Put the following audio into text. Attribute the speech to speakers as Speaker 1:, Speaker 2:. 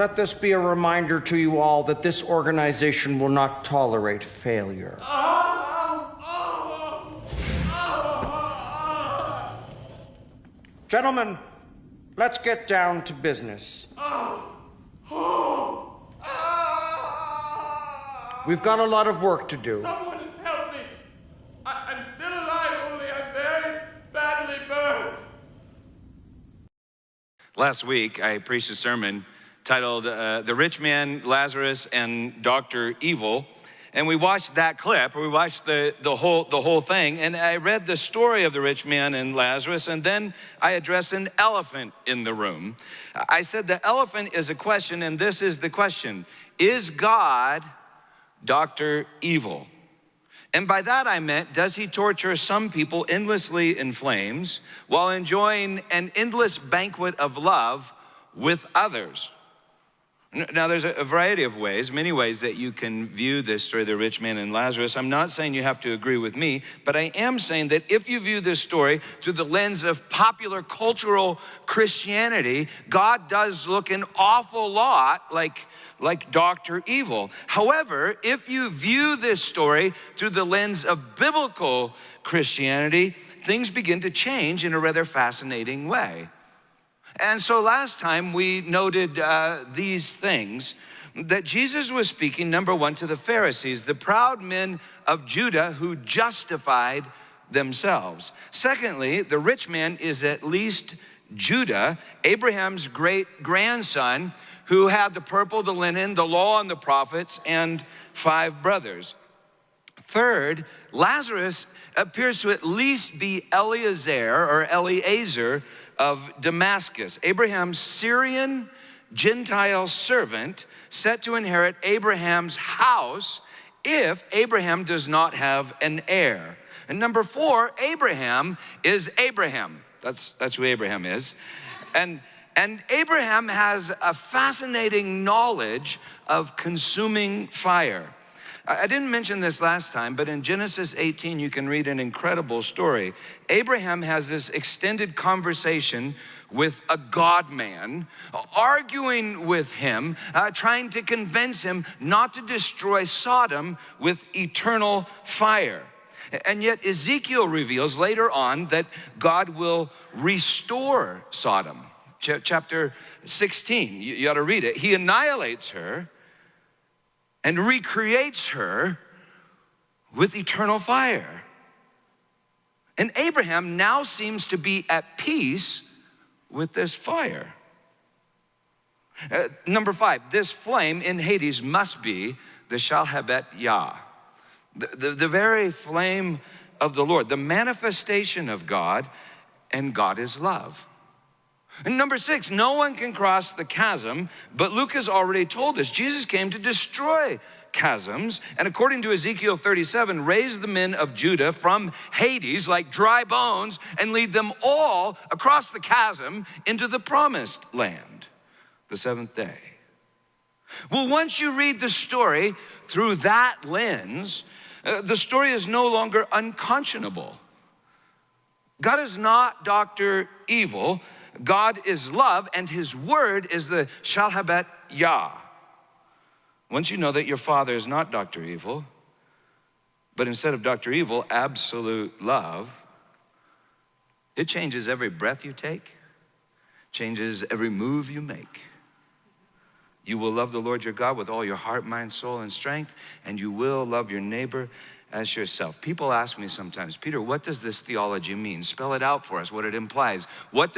Speaker 1: let this be a reminder to you all that this organization will not tolerate failure. Gentlemen, let's get down to business. We've got a lot of work to do.
Speaker 2: Someone help me. I'm still alive, only I'm very badly burned.
Speaker 3: Last week, I preached a sermon titled The Rich Man, Lazarus, and Dr. Evil. And we watched that clip, or we watched the whole thing, and I read the story of the rich man and Lazarus, and then I addressed an elephant in the room. I said the elephant is a question, and this is the question. Is God Dr. Evil? And by that I meant, does he torture some people endlessly in flames while enjoying an endless banquet of love with others? Now, there's a variety of ways, many ways that you can view this story, the rich man and Lazarus. I'm not saying you have to agree with me, but I am saying that if you view this story through the lens of popular cultural Christianity, God does look an awful lot like Dr. Evil. However, if you view this story through the lens of biblical Christianity, things begin to change in a rather fascinating way. And so last time we noted these things, that Jesus was speaking, number one, to the Pharisees, the proud men of Judah who justified themselves. Secondly, the rich man is at least Judah, Abraham's great-grandson, who had the purple, the linen, the law, and the prophets, and 5 brothers. Third, Lazarus appears to at least be Eliezer of Damascus, Abraham's Syrian Gentile servant set to inherit Abraham's house if Abraham does not have an heir. And number 4, Abraham is Abraham. That's who Abraham is. And Abraham has a fascinating knowledge of consuming fire. I didn't mention this last time, but in Genesis 18, you can read an incredible story. Abraham has this extended conversation with a God-man, arguing with him, trying to convince him not to destroy Sodom with eternal fire. And yet Ezekiel reveals later on that God will restore Sodom. Chapter 16, you ought to read it. He annihilates her and recreates her with eternal fire. And Abraham now seems to be at peace with this fire. Number 5, this flame in Hades must be the Shalhabet Yah, the very flame of the Lord, the manifestation of God, and God is love. And number 6, no one can cross the chasm, but Luke has already told us Jesus came to destroy chasms, and according to Ezekiel 37, raise the men of Judah from Hades like dry bones and lead them all across the chasm into the promised land, the 7th day. Well, once you read the story through that lens, the story is no longer unconscionable. God is not Dr. Evil. God is love, and his word is the Shalhabet Yah. Once you know that your Father is not Dr. Evil, but instead of Dr. Evil, absolute love, it changes every breath you take, changes every move you make. You will love the Lord your God with all your heart, mind, soul, and strength, and you will love your neighbor as yourself. People ask me sometimes, Peter, what does this theology mean? Spell it out for us, what it implies. What does